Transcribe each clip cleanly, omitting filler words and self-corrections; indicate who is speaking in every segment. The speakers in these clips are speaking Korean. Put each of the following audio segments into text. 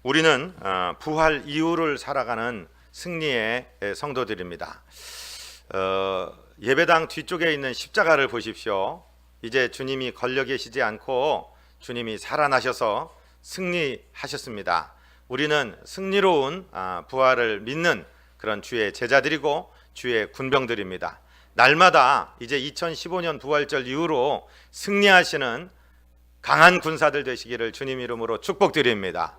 Speaker 1: 우리는 부활 이후를 살아가는 승리의 성도들입니다. 예배당 뒤쪽에 있는 십자가를 보십시오. 이제 주님이 걸려 계시지 않고 주님이 살아나셔서 승리하셨습니다. 우리는 승리로운 부활을 믿는 그런 주의 제자들이고 주의 군병들입니다. 날마다 이제 2015년 부활절 이후로 승리하시는 강한 군사들 되시기를 주님 이름으로 축복드립니다.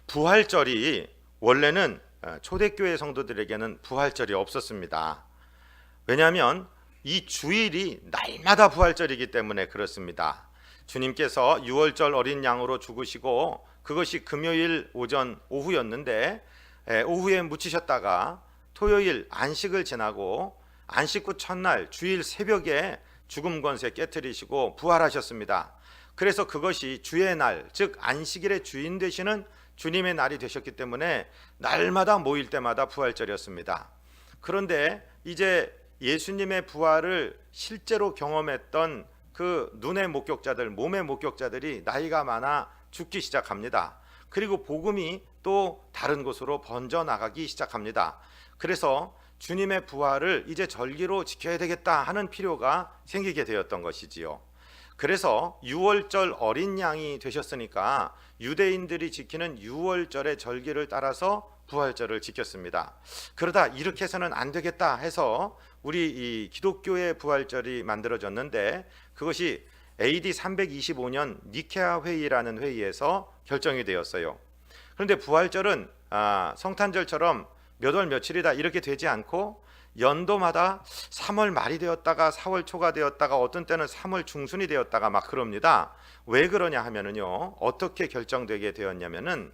Speaker 1: 부활절이 원래는 초대교회 성도들에게는 부활절이 없었습니다. 왜냐하면 이 주일이 날마다 부활절이기 때문에 그렇습니다. 주님께서 6월절 어린 양으로 죽으시고 그것이 금요일 오전 오후였는데 오후에 묻히셨다가 토요일 안식을 지나고 안식 후 첫날 주일 새벽에 죽음 권세 깨뜨리시고 부활하셨습니다. 그래서 그것이 주의 날, 즉 안식일의 주인 되시는 주님의 날이 되셨기 때문에 날마다 모일 때마다 부활절이었습니다. 그런데 이제 예수님의 부활을 실제로 경험했던 그 눈의 목격자들, 몸의 목격자들이 나이가 많아 죽기 시작합니다. 그리고 복음이 또 다른 곳으로 번져나가기 시작합니다. 그래서 주님의 부활을 이제 절기로 지켜야 되겠다 하는 필요가 생기게 되었던 것이지요. 그래서 6월절 어린 양이 되셨으니까 유대인들이 지키는 6월절의 절기를 따라서 부활절을 지켰습니다. 그러다 이렇게 해서는 안 되겠다 해서 우리 이 기독교의 부활절이 만들어졌는데 그것이 AD 325년 니케아 회의라는 회의에서 결정이 되었어요. 그런데 부활절은 성탄절처럼 몇 월 며칠이다 이렇게 되지 않고 연도마다 3월 말이 되었다가 4월 초가 되었다가 어떤 때는 3월 중순이 되었다가 막 그럽니다. 왜 그러냐 하면은요, 어떻게 결정되게 되었냐면은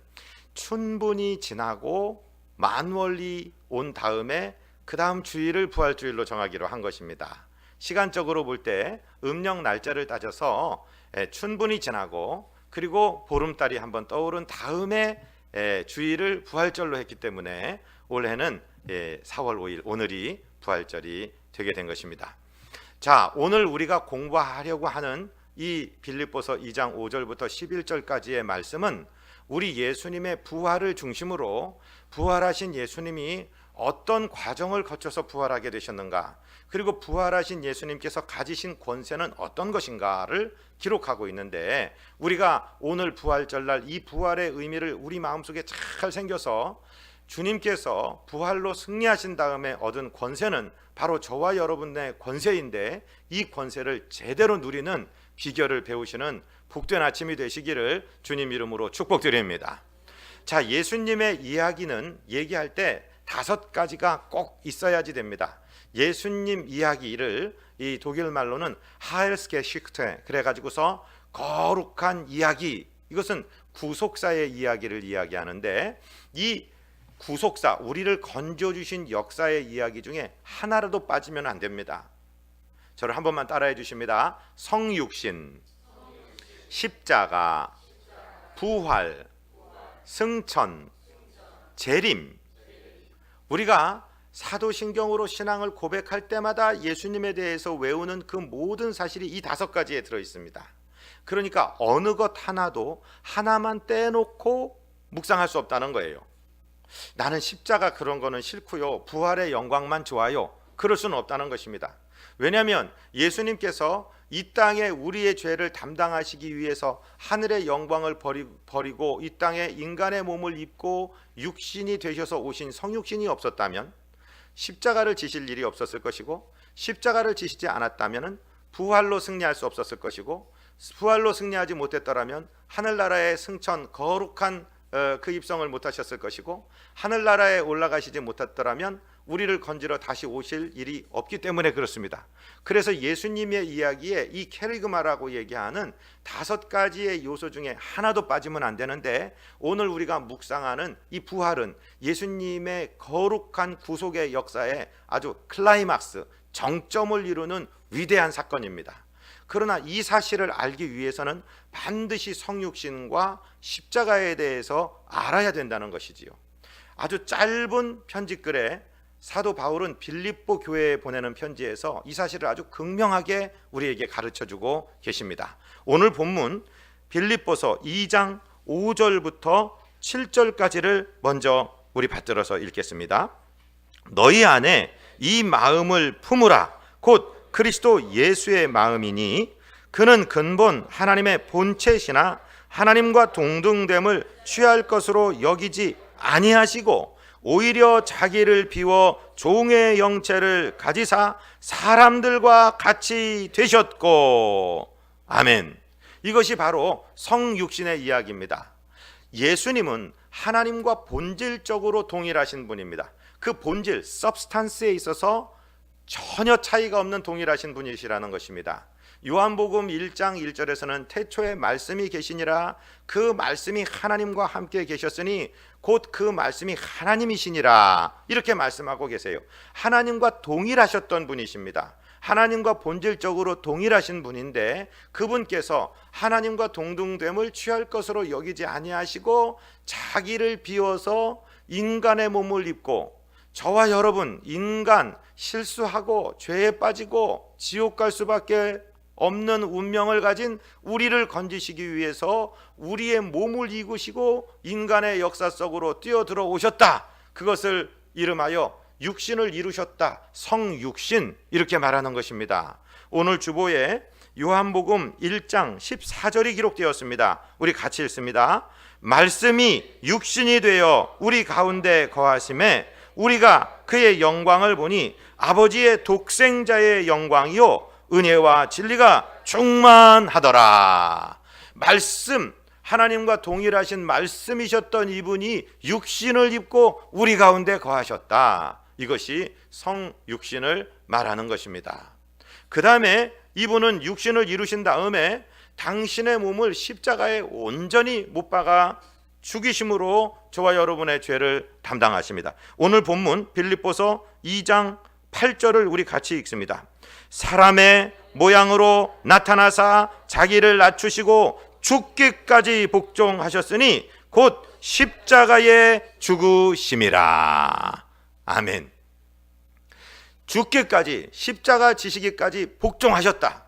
Speaker 1: 춘분이 지나고 만월이 온 다음에 그 다음 주일을 부활주일로 정하기로 한 것입니다. 시간적으로 볼 때 음력 날짜를 따져서 춘분이 지나고 그리고 보름달이 한번 떠오른 다음에 주일을 부활절로 했기 때문에 올해는 4월 5일 오늘이 부활절이 되게 된 것입니다. 자, 오늘 우리가 공부하려고 하는 이 빌립보서 2장 5절부터 11절까지의 말씀은 우리 예수님의 부활을 중심으로 부활하신 예수님이 어떤 과정을 거쳐서 부활하게 되셨는가, 그리고 부활하신 예수님께서 가지신 권세는 어떤 것인가를 기록하고 있는데, 우리가 오늘 부활절날 이 부활의 의미를 우리 마음속에 잘 생겨서 주님께서 부활로 승리하신 다음에 얻은 권세는 바로 저와 여러분의 권세인데, 이 권세를 제대로 누리는 비결을 배우시는 복된 아침이 되시기를 주님 이름으로 축복드립니다. 자, 예수님의 이야기는 얘기할 때 5가지가 꼭 있어야지 됩니다. 예수님 이야기를 이 독일 말로는 하일스게시크테, 그래가지고서 거룩한 이야기, 이것은 구속사의 이야기를 이야기하는데, 이 구속사, 우리를 건져주신 역사의 이야기 중에 하나라도 빠지면 안 됩니다. 저를 한 번만 따라해 주십니다. 성육신, 십자가, 부활, 승천, 재림. 우리가 사도신경으로 신앙을 고백할 때마다 예수님에 대해서 외우는 그 모든 사실이 이 5가지에 들어있습니다. 그러니까 어느 것 하나도 하나만 떼놓고 묵상할 수 없다는 거예요. 나는 십자가 그런 거는 싫고요, 부활의 영광만 좋아요, 그럴 수는 없다는 것입니다. 왜냐하면 예수님께서 이 땅에 우리의 죄를 담당하시기 위해서 하늘의 영광을 버리고 이 땅에 인간의 몸을 입고 육신이 되셔서 오신 성육신이 없었다면 십자가를 지실 일이 없었을 것이고, 십자가를 지시지 않았다면 부활로 승리할 수 없었을 것이고, 부활로 승리하지 못했더라면 하늘나라의 승천, 거룩한 그 입성을 못하셨을 것이고, 하늘나라에 올라가시지 못했더라면 우리를 건지러 다시 오실 일이 없기 때문에 그렇습니다. 그래서 예수님의 이야기에 이 캐리그마라고 얘기하는 5가지의 요소 중에 하나도 빠지면 안 되는데, 오늘 우리가 묵상하는 이 부활은 예수님의 거룩한 구속의 역사에 아주 클라이막스, 정점을 이루는 위대한 사건입니다. 그러나 이 사실을 알기 위해서는 반드시 성육신과 십자가에 대해서 알아야 된다는 것이지요. 아주 짧은 편지글에 사도 바울은 빌립보 교회에 보내는 편지에서 이 사실을 아주 극명하게 우리에게 가르쳐주고 계십니다. 오늘 본문 빌립보서 2장 5절부터 7절까지를 먼저 우리 받들어서 읽겠습니다. 너희 안에 이 마음을 품으라. 곧 그리스도 예수의 마음이니 그는 근본 하나님의 본체시나 하나님과 동등됨을 취할 것으로 여기지 아니하시고 오히려 자기를 비워 종의 형체를 가지사 사람들과 같이 되셨고. 아멘. 이것이 바로 성육신의 이야기입니다. 예수님은 하나님과 본질적으로 동일하신 분입니다. 그 본질, substance에 있어서 전혀 차이가 없는 동일하신 분이시라는 것입니다. 요한복음 1장 1절에서는 태초에 말씀이 계시니라. 그 말씀이 하나님과 함께 계셨으니 곧 그 말씀이 하나님이시니라. 이렇게 말씀하고 계세요. 하나님과 동일하셨던 분이십니다. 하나님과 본질적으로 동일하신 분인데 그분께서 하나님과 동등됨을 취할 것으로 여기지 아니하시고 자기를 비워서 인간의 몸을 입고, 저와 여러분 인간 실수하고 죄에 빠지고 지옥 갈 수밖에 없는 운명을 가진 우리를 건지시기 위해서 우리의 몸을 입으시고 인간의 역사 속으로 뛰어들어 오셨다. 그것을 이름하여 육신을 이루셨다. 성육신, 이렇게 말하는 것입니다. 오늘 주보에 요한복음 1장 14절이 기록되었습니다. 우리 같이 읽습니다. 말씀이 육신이 되어 우리 가운데 거하심에 우리가 그의 영광을 보니 아버지의 독생자의 영광이요 은혜와 진리가 충만하더라. 말씀, 하나님과 동일하신 말씀이셨던 이분이 육신을 입고 우리 가운데 거하셨다. 이것이 성육신을 말하는 것입니다. 그 다음에 이분은 육신을 이루신 다음에 당신의 몸을 십자가에 온전히 못 박아 죽이심으로 저와 여러분의 죄를 담당하십니다. 오늘 본문 빌립보서 2장 8절을 우리 같이 읽습니다. 사람의 모양으로 나타나사 자기를 낮추시고 죽기까지 복종하셨으니 곧 십자가에 죽으심이라. 아멘. 죽기까지, 십자가 지시기까지 복종하셨다.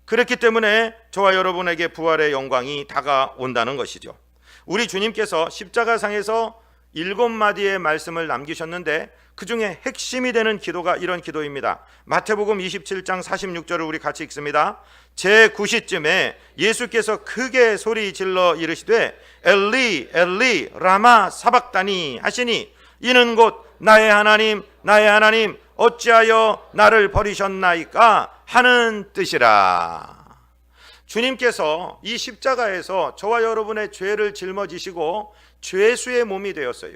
Speaker 1: 그렇기 때문에 저와 여러분에게 부활의 영광이 다가온다는 것이죠. 우리 주님께서 십자가상에서 7마디의 말씀을 남기셨는데 그 중에 핵심이 되는 기도가 이런 기도입니다. 마태복음 27장 46절을 우리 같이 읽습니다. 제9시쯤에 예수께서 크게 소리 질러 이르시되 엘리 엘리 라마 사박다니 하시니 이는 곧 나의 하나님 나의 하나님 어찌하여 나를 버리셨나이까 하는 뜻이라. 주님께서 이 십자가에서 저와 여러분의 죄를 짊어지시고 죄수의 몸이 되었어요.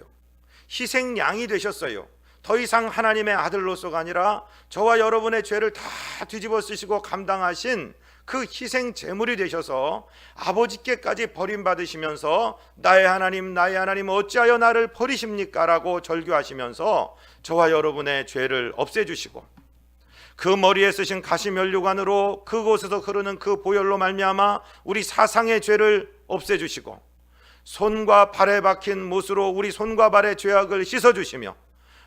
Speaker 1: 희생양이 되셨어요. 더 이상 하나님의 아들로서가 아니라 저와 여러분의 죄를 다 뒤집어 쓰시고 감당하신 그 희생 제물이 되셔서 아버지께까지 버림받으시면서 나의 하나님 나의 하나님 어찌하여 나를 버리십니까? 라고 절규하시면서 저와 여러분의 죄를 없애주시고 그 머리에 쓰신 가시면류관으로 그곳에서 흐르는 그 보혈로 말미암아 우리 사상의 죄를 없애주시고 손과 발에 박힌 못으로 우리 손과 발의 죄악을 씻어주시며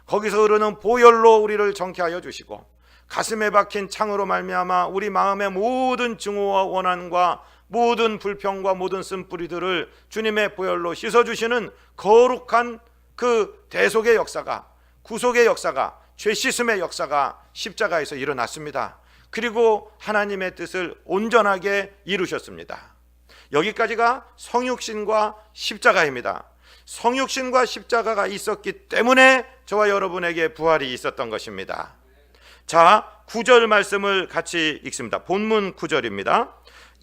Speaker 1: 거기서 흐르는 보혈로 우리를 정케하여 주시고 가슴에 박힌 창으로 말미암아 우리 마음의 모든 증오와 원한과 모든 불평과 모든 쓴뿌리들을 주님의 보혈로 씻어주시는 거룩한 그 대속의 역사가, 구속의 역사가, 죄 씻음의 역사가 십자가에서 일어났습니다. 그리고 하나님의 뜻을 온전하게 이루셨습니다. 여기까지가 성육신과 십자가입니다. 성육신과 십자가가 있었기 때문에 저와 여러분에게 부활이 있었던 것입니다. 자, 9절 말씀을 같이 읽습니다. 본문 9절입니다.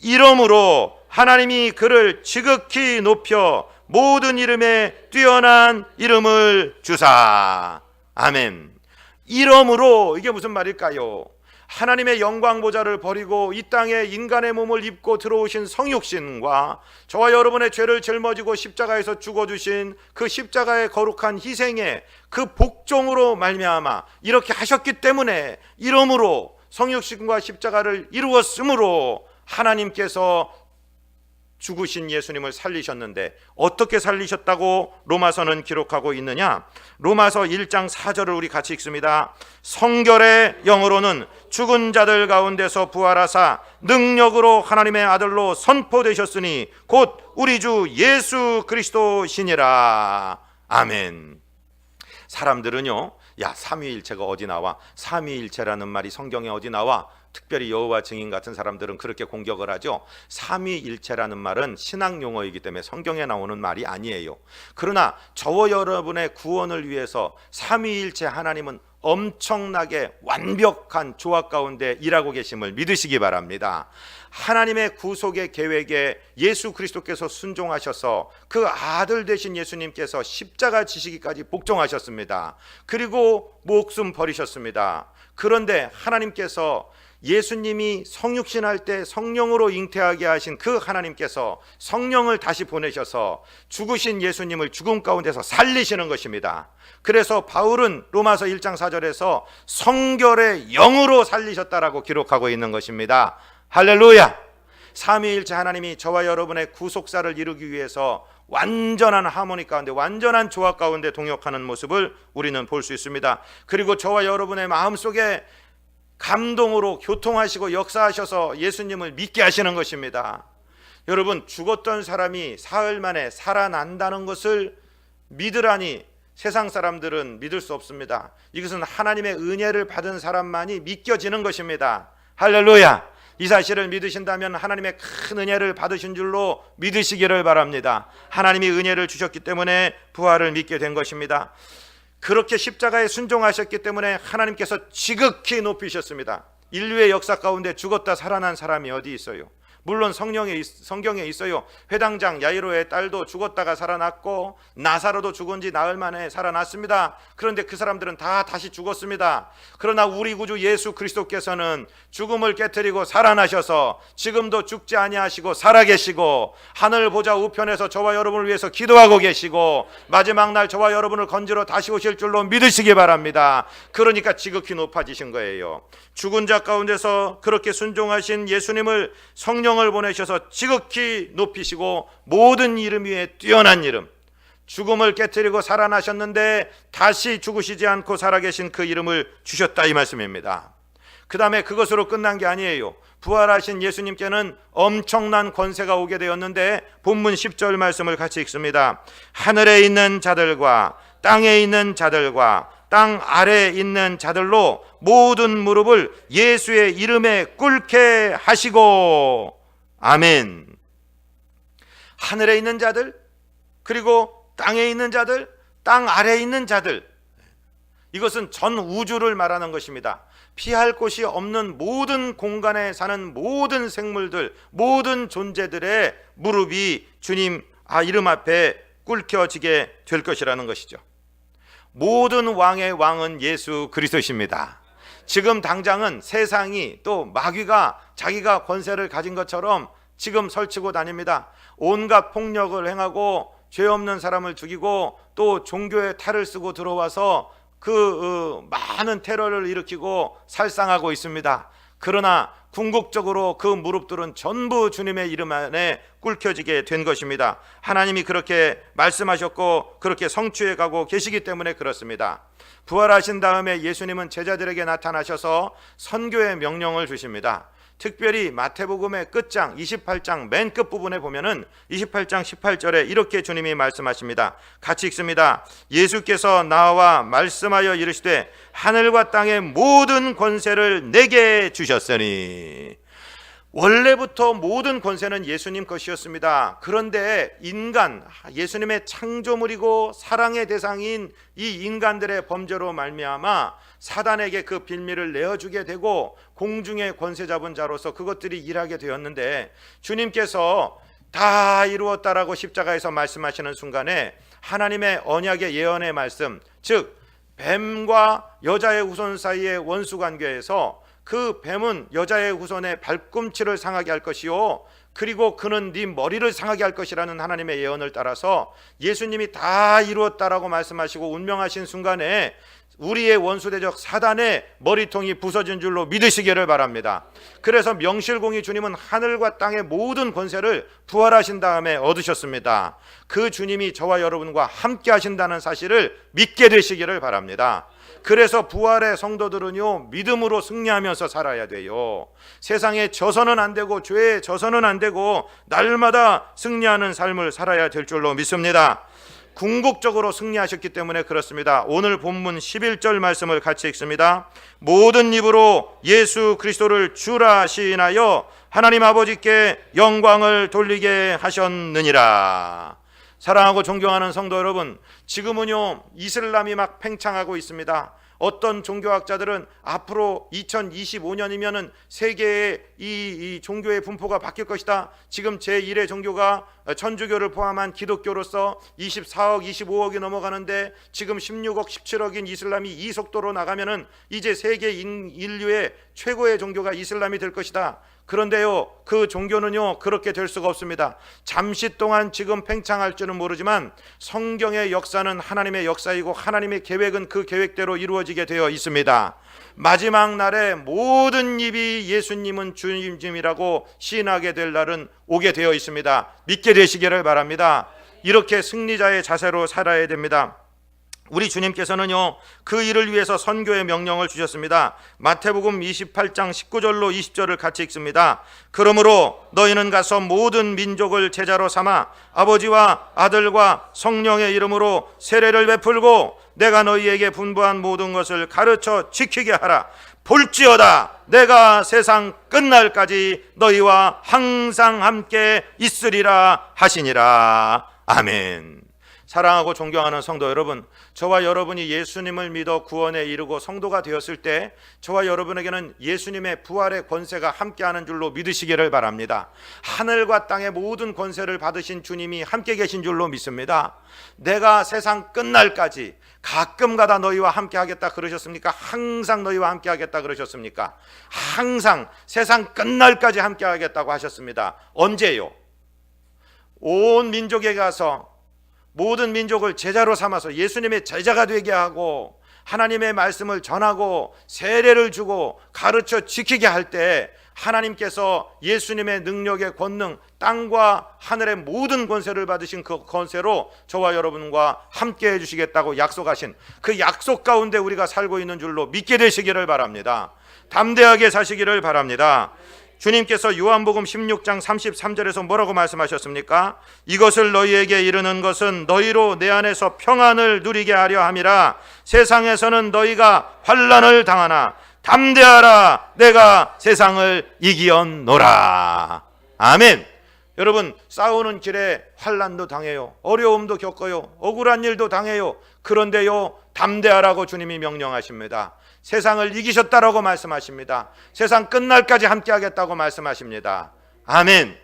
Speaker 1: 이러므로 하나님이 그를 지극히 높여 모든 이름에 뛰어난 이름을 주사. 아멘. 이러므로 이게 무슨 말일까요? 하나님의 영광 보좌를 버리고 이 땅에 인간의 몸을 입고 들어오신 성육신과 저와 여러분의 죄를 짊어지고 십자가에서 죽어주신 그 십자가의 거룩한 희생에 그 복종으로 말미암아 이렇게 하셨기 때문에 이러므로 성육신과 십자가를 이루었으므로 하나님께서 죽으신 예수님을 살리셨는데 어떻게 살리셨다고 로마서는 기록하고 있느냐? 로마서 1장 4절을 우리 같이 읽습니다. 성결의 영으로는 죽은 자들 가운데서 부활하사 능력으로 하나님의 아들로 선포되셨으니 곧 우리 주 예수 그리스도시니라. 아멘. 사람들은요, 야, 삼위일체가 어디 나와? 삼위일체라는 말이 성경에 어디 나와? 특별히 여호와 증인 같은 사람들은 그렇게 공격을 하죠. 삼위일체라는 말은 신학 용어이기 때문에 성경에 나오는 말이 아니에요. 그러나 저와 여러분의 구원을 위해서 삼위일체 하나님은 엄청나게 완벽한 조합 가운데 일하고 계심을 믿으시기 바랍니다. 하나님의 구속의 계획에 예수 그리스도께서 순종하셔서 그 아들 되신 예수님께서 십자가 지시기까지 복종하셨습니다. 그리고 목숨 버리셨습니다. 그런데 하나님께서 예수님이 성육신할 때 성령으로 잉태하게 하신 그 하나님께서 성령을 다시 보내셔서 죽으신 예수님을 죽음 가운데서 살리시는 것입니다. 그래서 바울은 로마서 1장 4절에서 성결의 영으로 살리셨다라고 기록하고 있는 것입니다. 할렐루야! 삼위일체 하나님이 저와 여러분의 구속사를 이루기 위해서 완전한 하모니 가운데, 완전한 조합 가운데 동역하는 모습을 우리는 볼 수 있습니다. 그리고 저와 여러분의 마음속에 감동으로 교통하시고 역사하셔서 예수님을 믿게 하시는 것입니다. 여러분, 죽었던 사람이 사흘 만에 살아난다는 것을 믿으라니 세상 사람들은 믿을 수 없습니다. 이것은 하나님의 은혜를 받은 사람만이 믿겨지는 것입니다. 할렐루야! 이 사실을 믿으신다면 하나님의 큰 은혜를 받으신 줄로 믿으시기를 바랍니다. 하나님이 은혜를 주셨기 때문에 부활을 믿게 된 것입니다. 그렇게 십자가에 순종하셨기 때문에 하나님께서 지극히 높이셨습니다. 인류의 역사 가운데 죽었다 살아난 사람이 어디 있어요? 물론 성경에 있어요. 회당장 야이로의 딸도 죽었다가 살아났고 나사로도 죽은 지 나흘 만에 살아났습니다. 그런데 그 사람들은 다 다시 죽었습니다. 그러나 우리 구주 예수 그리스도께서는 죽음을 깨뜨리고 살아나셔서 지금도 죽지 아니하시고 살아계시고 하늘 보좌 우편에서 저와 여러분을 위해서 기도하고 계시고 마지막 날 저와 여러분을 건지러 다시 오실 줄로 믿으시기 바랍니다. 그러니까 지극히 높아지신 거예요. 죽은 자 가운데서 그렇게 순종하신 예수님을 성령을 보내셔서 지극히 높이시고 모든 이름 위에 뛰어난 이름, 죽음을 깨뜨리고 살아나셨는데 다시 죽으시지 않고 살아계신 그 이름을 주셨다, 이 말씀입니다. 그 다음에 그것으로 끝난 게 아니에요. 부활하신 예수님께는 엄청난 권세가 오게 되었는데 본문 10절 말씀을 같이 읽습니다. 하늘에 있는 자들과 땅에 있는 자들과 땅 아래에 있는 자들로 모든 무릎을 예수의 이름에 꿇게 하시고. 아멘. 하늘에 있는 자들, 그리고 땅에 있는 자들, 땅 아래에 있는 자들, 이것은 전 우주를 말하는 것입니다. 피할 곳이 없는 모든 공간에 사는 모든 생물들, 모든 존재들의 무릎이 주님 이름 앞에 꿇혀지게 될 것이라는 것이죠. 모든 왕의 왕은 예수 그리스도십니다. 지금 당장은 세상이 또 마귀가 자기가 권세를 가진 것처럼 지금 설치고 다닙니다. 온갖 폭력을 행하고 죄 없는 사람을 죽이고 또 종교의 탈을 쓰고 들어와서 많은 테러를 일으키고 살상하고 있습니다. 그러나 궁극적으로 그 무릎들은 전부 주님의 이름 안에 꿇혀지게 된 것입니다. 하나님이 그렇게 말씀하셨고 그렇게 성취해 가고 계시기 때문에 그렇습니다. 부활하신 다음에 예수님은 제자들에게 나타나셔서 선교의 명령을 주십니다. 특별히 마태복음의 끝장 28장 맨 끝부분에 보면은 28장 18절에 이렇게 주님이 말씀하십니다. 같이 읽습니다. 예수께서 나와 말씀하여 이르시되 하늘과 땅의 모든 권세를 내게 주셨으니. 원래부터 모든 권세는 예수님 것이었습니다. 그런데 인간, 예수님의 창조물이고 사랑의 대상인 이 인간들의 범죄로 말미암아 사단에게 그 빌미를 내어주게 되고 공중의 권세 잡은 자로서 그것들이 일하게 되었는데, 주님께서 다 이루었다라고 십자가에서 말씀하시는 순간에 하나님의 언약의 예언의 말씀, 즉 뱀과 여자의 후손 사이의 원수관계에서 그 뱀은 여자의 후손의 발꿈치를 상하게 할 것이요 그리고 그는 네 머리를 상하게 할 것이라는 하나님의 예언을 따라서 예수님이 다 이루었다라고 말씀하시고 운명하신 순간에 우리의 원수대적 사단의 머리통이 부서진 줄로 믿으시기를 바랍니다. 그래서 명실공히 주님은 하늘과 땅의 모든 권세를 부활하신 다음에 얻으셨습니다. 그 주님이 저와 여러분과 함께 하신다는 사실을 믿게 되시기를 바랍니다. 그래서 부활의 성도들은요, 믿음으로 승리하면서 살아야 돼요. 세상에 져서는 안 되고 죄에 져서는 안 되고 날마다 승리하는 삶을 살아야 될 줄로 믿습니다. 궁극적으로 승리하셨기 때문에 그렇습니다. 오늘 본문 11절 말씀을 같이 읽습니다. 모든 입으로 예수 그리스도를 주라 시인하여 하나님 아버지께 영광을 돌리게 하셨느니라. 사랑하고 존경하는 성도 여러분, 지금은요 이슬람이 막 팽창하고 있습니다. 어떤 종교학자들은 앞으로 2025년이면은 세계의 이 종교의 분포가 바뀔 것이다. 지금 제1의 종교가 천주교를 포함한 기독교로서 24억, 25억이 넘어가는데 지금 16억, 17억인 이슬람이 이 속도로 나가면은 이제 세계 인류의 최고의 종교가 이슬람이 될 것이다. 그런데요, 그 종교는요 그렇게 될 수가 없습니다. 잠시 동안 지금 팽창할지는 모르지만 성경의 역사는 하나님의 역사이고 하나님의 계획은 그 계획대로 이루어지게 되어 있습니다. 마지막 날에 모든 입이 예수님은 주님이라고 시인하게 될 날은 오게 되어 있습니다. 믿게 되시기를 바랍니다. 이렇게 승리자의 자세로 살아야 됩니다. 우리 주님께서는요 그 일을 위해서 선교의 명령을 주셨습니다. 마태복음 28장 19절로 20절을 같이 읽습니다. 그러므로 너희는 가서 모든 민족을 제자로 삼아 아버지와 아들과 성령의 이름으로 세례를 베풀고 내가 너희에게 분부한 모든 것을 가르쳐 지키게 하라. 볼지어다 내가 세상 끝날까지 너희와 항상 함께 있으리라 하시니라. 아멘. 사랑하고 존경하는 성도 여러분, 저와 여러분이 예수님을 믿어 구원에 이르고 성도가 되었을 때 저와 여러분에게는 예수님의 부활의 권세가 함께하는 줄로 믿으시기를 바랍니다. 하늘과 땅의 모든 권세를 받으신 주님이 함께 계신 줄로 믿습니다. 내가 세상 끝날까지 가끔가다 너희와 함께 하겠다 그러셨습니까? 항상 너희와 함께 하겠다 그러셨습니까? 항상 세상 끝날까지 함께 하겠다고 하셨습니다. 언제요? 온 민족에 가서 모든 민족을 제자로 삼아서 예수님의 제자가 되게 하고 하나님의 말씀을 전하고 세례를 주고 가르쳐 지키게 할 때 하나님께서 예수님의 능력의 권능, 땅과 하늘의 모든 권세를 받으신 그 권세로 저와 여러분과 함께 해주시겠다고 약속하신 그 약속 가운데 우리가 살고 있는 줄로 믿게 되시기를 바랍니다. 담대하게 사시기를 바랍니다. 주님께서 요한복음 16장 33절에서 뭐라고 말씀하셨습니까? 이것을 너희에게 이르는 것은 너희로 내 안에서 평안을 누리게 하려 함이라. 세상에서는 너희가 환난을 당하나 담대하라. 내가 세상을 이기었노라. 아멘. 여러분, 싸우는 길에 환난도 당해요. 어려움도 겪어요. 억울한 일도 당해요. 그런데요, 담대하라고 주님이 명령하십니다. 세상을 이기셨다라고 말씀하십니다. 세상 끝날까지 함께하겠다고 말씀하십니다. 아멘.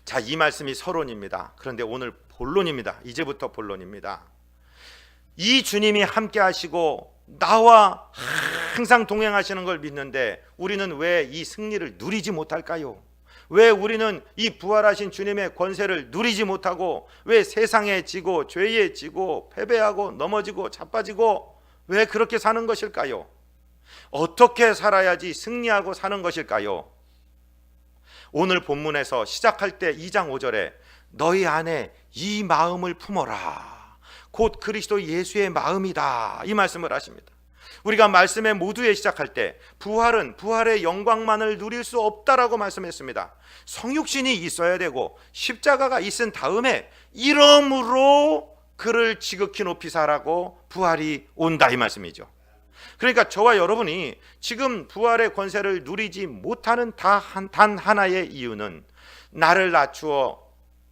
Speaker 1: 자, 이 말씀이 서론입니다. 그런데 오늘 본론입니다. 이제부터 본론입니다. 이 주님이 함께하시고 나와 항상 동행하시는 걸 믿는데 우리는 왜 이 승리를 누리지 못할까요? 왜 우리는 이 부활하신 주님의 권세를 누리지 못하고 왜 세상에 지고 죄에 지고 패배하고 넘어지고 자빠지고 왜 그렇게 사는 것일까요? 어떻게 살아야지 승리하고 사는 것일까요? 오늘 본문에서 시작할 때 2장 5절에 너희 안에 이 마음을 품어라. 곧 그리스도 예수의 마음이다. 이 말씀을 하십니다. 우리가 말씀의 모두에 시작할 때 부활은 부활의 영광만을 누릴 수 없다라고 말씀했습니다. 성육신이 있어야 되고 십자가가 있은 다음에 이러므로 그를 지극히 높이 사라고 부활이 온다 이 말씀이죠. 그러니까 저와 여러분이 지금 부활의 권세를 누리지 못하는 단 하나의 이유는 나를 낮추어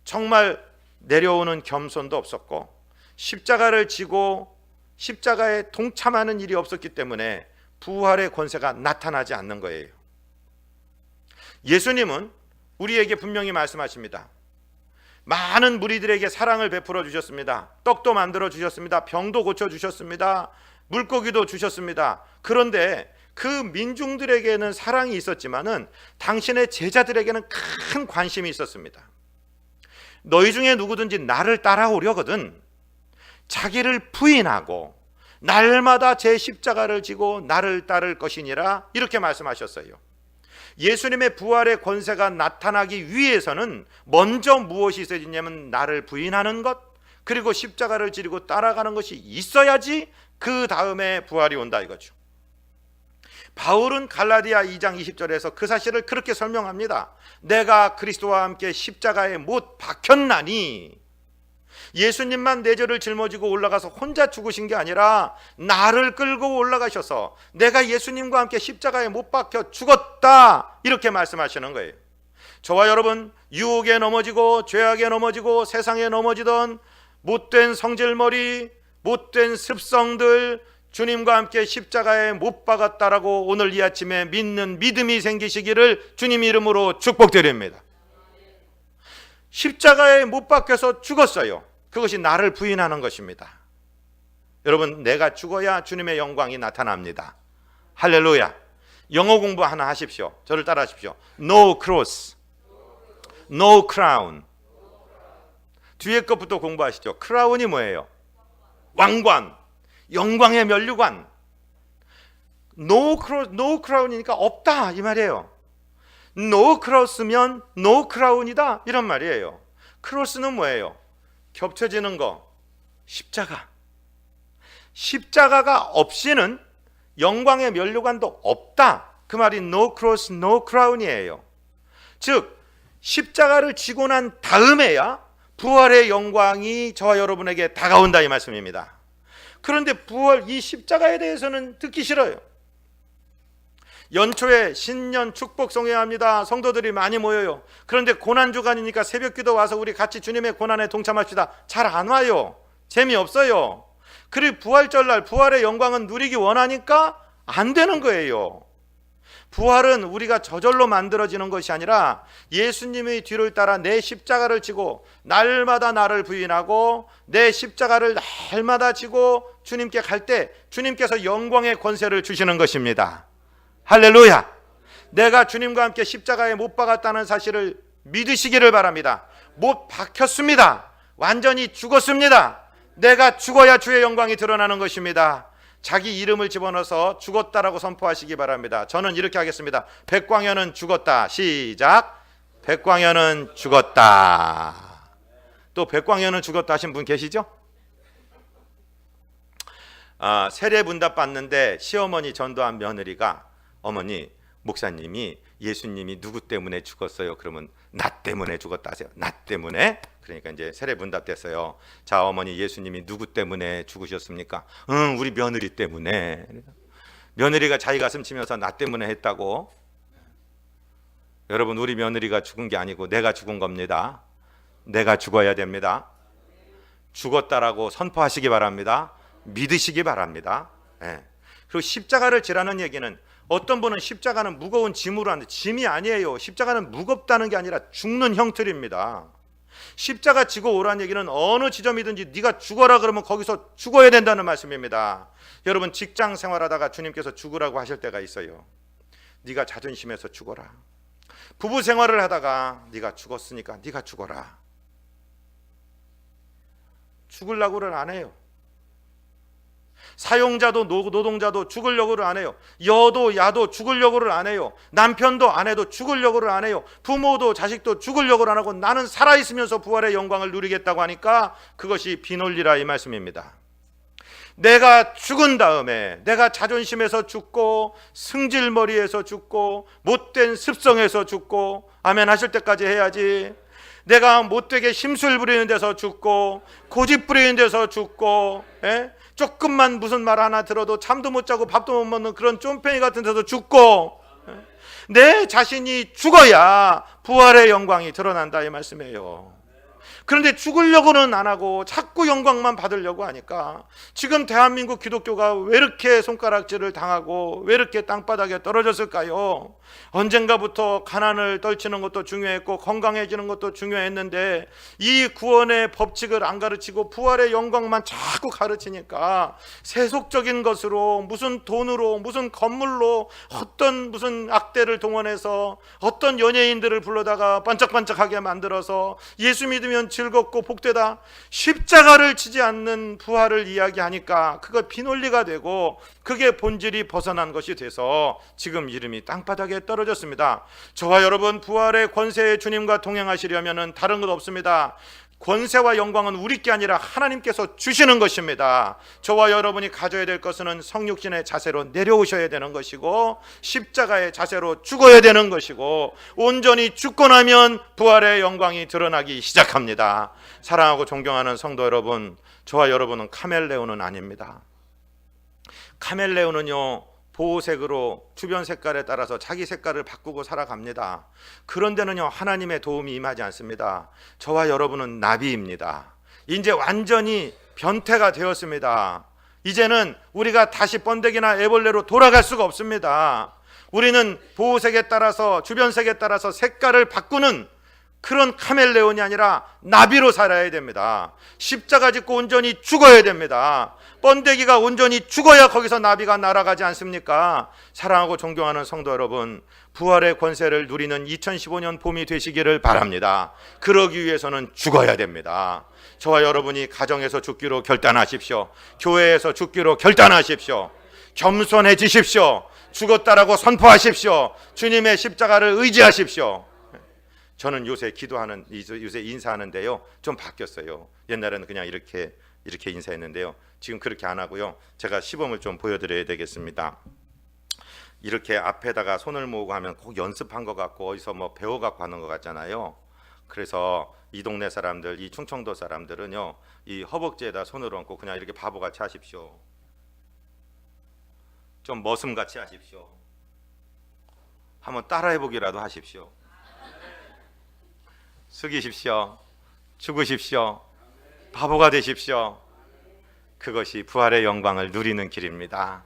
Speaker 1: 정말 내려오는 겸손도 없었고 십자가를 지고 십자가에 동참하는 일이 없었기 때문에 부활의 권세가 나타나지 않는 거예요. 예수님은 우리에게 분명히 말씀하십니다. 많은 무리들에게 사랑을 베풀어 주셨습니다. 떡도 만들어 주셨습니다. 병도 고쳐 주셨습니다. 물고기도 주셨습니다. 그런데 그 민중들에게는 사랑이 있었지만은 당신의 제자들에게는 큰 관심이 있었습니다. 너희 중에 누구든지 나를 따라오려거든 자기를 부인하고 날마다 제 십자가를 지고 나를 따를 것이니라 이렇게 말씀하셨어요. 예수님의 부활의 권세가 나타나기 위해서는 먼저 무엇이 있어야 되냐면 나를 부인하는 것, 그리고 십자가를 지고 따라가는 것이 있어야지 그 다음에 부활이 온다 이거죠. 바울은 갈라디아 2장 20절에서 그 사실을 그렇게 설명합니다. 내가 그리스도와 함께 십자가에 못 박혔나니, 예수님만 내 죄를 짊어지고 올라가서 혼자 죽으신 게 아니라 나를 끌고 올라가셔서 내가 예수님과 함께 십자가에 못 박혀 죽었다 이렇게 말씀하시는 거예요. 저와 여러분, 유혹에 넘어지고 죄악에 넘어지고 세상에 넘어지던 못된 성질머리, 못된 습성들 주님과 함께 십자가에 못 박았다라고 오늘 이 아침에 믿는 믿음이 생기시기를 주님 이름으로 축복드립니다. 십자가에 못 박혀서 죽었어요. 그것이 나를 부인하는 것입니다. 여러분, 내가 죽어야 주님의 영광이 나타납니다. 할렐루야. 영어 공부 하나 하십시오. 저를 따라 하십시오. No cross, no crown. 뒤에 것부터 공부하시죠. 크라운이 뭐예요? 왕관, 영광의 면류관. No crown이니까 없다 이 말이에요. No cross면 no crown이다 이런 말이에요. 크로스는 뭐예요? 겹쳐지는 거, 십자가. 십자가가 없이는 영광의 면류관도 없다. 그 말이 no cross, no crown이에요. 즉 십자가를 지고 난 다음에야 부활의 영광이 저와 여러분에게 다가온다 이 말씀입니다. 그런데 부활, 이 십자가에 대해서는 듣기 싫어요. 연초에 신년 축복 성회합니다. 성도들이 많이 모여요. 그런데 고난주간이니까 새벽기도 와서 우리 같이 주님의 고난에 동참합시다. 잘 안 와요. 재미없어요. 그리고 부활절날 부활의 영광은 누리기 원하니까 안 되는 거예요. 부활은 우리가 저절로 만들어지는 것이 아니라 예수님의 뒤를 따라 내 십자가를 지고 날마다 나를 부인하고 내 십자가를 날마다 지고 주님께 갈 때 주님께서 영광의 권세를 주시는 것입니다. 할렐루야. 내가 주님과 함께 십자가에 못 박았다는 사실을 믿으시기를 바랍니다. 못 박혔습니다. 완전히 죽었습니다. 내가 죽어야 주의 영광이 드러나는 것입니다. 자기 이름을 집어넣어서 죽었다라고 선포하시기 바랍니다. 저는 이렇게 하겠습니다. 백광현은 죽었다. 시작. 백광현은 죽었다. 또 백광현은 죽었다 하신 분 계시죠? 세례 문답 받는데 시어머니 전도한 며느리가, 어머니, 목사님이 예수님이 누구 때문에 죽었어요? 그러면 나 때문에 죽었다 하세요. 나 때문에? 그러니까 이제 세례 문답 됐어요. 자, 어머니, 예수님이 누구 때문에 죽으셨습니까? 우리 며느리 때문에. 며느리가 자기 가슴 치면서 나 때문에 했다고. 여러분, 우리 며느리가 죽은 게 아니고 내가 죽은 겁니다. 내가 죽어야 됩니다. 죽었다라고 선포하시기 바랍니다. 믿으시기 바랍니다. 그리고 십자가를 지라는 얘기는, 어떤 분은 십자가는 무거운 짐으로 하는데 짐이 아니에요. 십자가는 무겁다는 게 아니라 죽는 형틀입니다. 십자가 지고 오라는 얘기는 어느 지점이든지 네가 죽어라 그러면 거기서 죽어야 된다는 말씀입니다. 여러분, 직장 생활하다가 주님께서 죽으라고 하실 때가 있어요. 네가 자존심에서 죽어라. 부부 생활을 하다가 네가 죽었으니까 네가 죽어라. 죽으려고는 안 해요. 사용자도 노동자도 죽으려고를 안 해요. 여도 야도 죽으려고를 안 해요. 남편도 아내도 죽으려고를 안 해요. 부모도 자식도 죽으려고를 안 하고 나는 살아있으면서 부활의 영광을 누리겠다고 하니까 그것이 비논리라 이 말씀입니다. 내가 죽은 다음에 내가 자존심에서 죽고 승질머리에서 죽고 못된 습성에서 죽고 아멘 하실 때까지 해야지. 내가 못되게 심술 부리는 데서 죽고 고집 부리는 데서 죽고 조금만 무슨 말 하나 들어도 잠도 못 자고 밥도 못 먹는 그런 쫌팽이 같은 데서 죽고 내 자신이 죽어야 부활의 영광이 드러난다 이 말씀이에요. 그런데 죽으려고는 안 하고 자꾸 영광만 받으려고 하니까 지금 대한민국 기독교가 왜 이렇게 손가락질을 당하고 왜 이렇게 땅바닥에 떨어졌을까요? 언젠가부터 가난을 떨치는 것도 중요했고 건강해지는 것도 중요했는데 이 구원의 법칙을 안 가르치고 부활의 영광만 자꾸 가르치니까 세속적인 것으로 무슨 돈으로 무슨 건물로 어떤 무슨 악대를 동원해서 어떤 연예인들을 불러다가 반짝반짝하게 만들어서 예수 믿음이 있으면 즐겁고 복되다. 십자가를 지지 않는 부활을 이야기하니까 그거 비논리가 되고 그게 본질이 벗어난 것이 돼서 지금 이름이 땅바닥에 떨어졌습니다. 저와 여러분 부활의 권세의 주님과 동행하시려면 다른 것 없습니다. 권세와 영광은 우리께 아니라 하나님께서 주시는 것입니다. 저와 여러분이 가져야 될 것은 성육신의 자세로 내려오셔야 되는 것이고 십자가의 자세로 죽어야 되는 것이고 온전히 죽고 나면 부활의 영광이 드러나기 시작합니다. 사랑하고 존경하는 성도 여러분, 저와 여러분은 카멜레온은 아닙니다. 카멜레온은요, 보호색으로 주변 색깔에 따라서 자기 색깔을 바꾸고 살아갑니다. 그런데는요, 하나님의 도움이 임하지 않습니다. 저와 여러분은 나비입니다. 이제 완전히 변태가 되었습니다. 이제는 우리가 다시 번데기나 애벌레로 돌아갈 수가 없습니다. 우리는 보호색에 따라서 주변 색에 따라서 색깔을 바꾸는 그런 카멜레온이 아니라 나비로 살아야 됩니다. 십자가 짓고 온전히 죽어야 됩니다. 번데기가 온전히 죽어야 거기서 나비가 날아가지 않습니까? 사랑하고 존경하는 성도 여러분, 부활의 권세를 누리는 2015년 봄이 되시기를 바랍니다. 그러기 위해서는 죽어야 됩니다. 저와 여러분이 가정에서 죽기로 결단하십시오. 교회에서 죽기로 결단하십시오. 겸손해지십시오. 죽었다라고 선포하십시오. 주님의 십자가를 의지하십시오. 저는 요새 요새 인사하는데요, 좀 바뀌었어요. 옛날에는 그냥 이렇게 인사했는데요, 지금 그렇게 안 하고요. 제가 시범을 좀 보여드려야 되겠습니다. 이렇게 앞에다가 손을 모으고 하면 꼭 연습한 것 같고 어디서 뭐 배워갖고 하는 것 같잖아요. 그래서 이 동네 사람들, 이 충청도 사람들은요, 이 허벅지에다 손을 얹고 그냥 이렇게 바보같이 하십시오. 좀 머슴같이 하십시오. 한번 따라해보기라도 하십시오. 숙이십시오. 죽으십시오. 바보가 되십시오. 그것이 부활의 영광을 누리는 길입니다.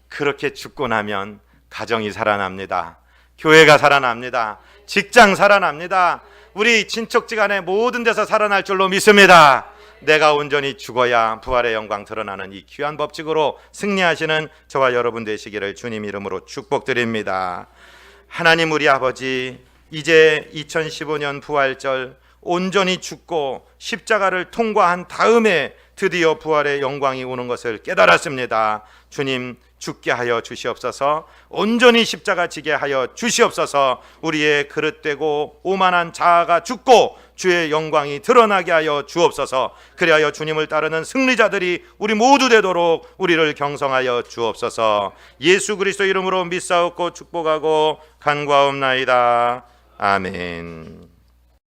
Speaker 1: 그렇게 죽고 나면 가정이 살아납니다. 교회가 살아납니다. 직장 살아납니다. 우리 친척지간에 모든 데서 살아날 줄로 믿습니다. 내가 온전히 죽어야 부활의 영광 드러나는 이 귀한 법칙으로 승리하시는 저와 여러분 되시기를 주님 이름으로 축복드립니다. 하나님 우리 아버지, 이제 2015년 부활절 온전히 죽고 십자가를 통과한 다음에 드디어 부활의 영광이 오는 것을 깨달았습니다. 주님, 죽게 하여 주시옵소서. 온전히 십자가 지게 하여 주시옵소서. 우리의 그릇되고 오만한 자아가 죽고 주의 영광이 드러나게 하여 주옵소서. 그리하여 주님을 따르는 승리자들이 우리 모두 되도록 우리를 경성하여 주옵소서. 예수 그리스도 이름으로 믿사옵고 축복하고 간구하옵나이다. 아멘.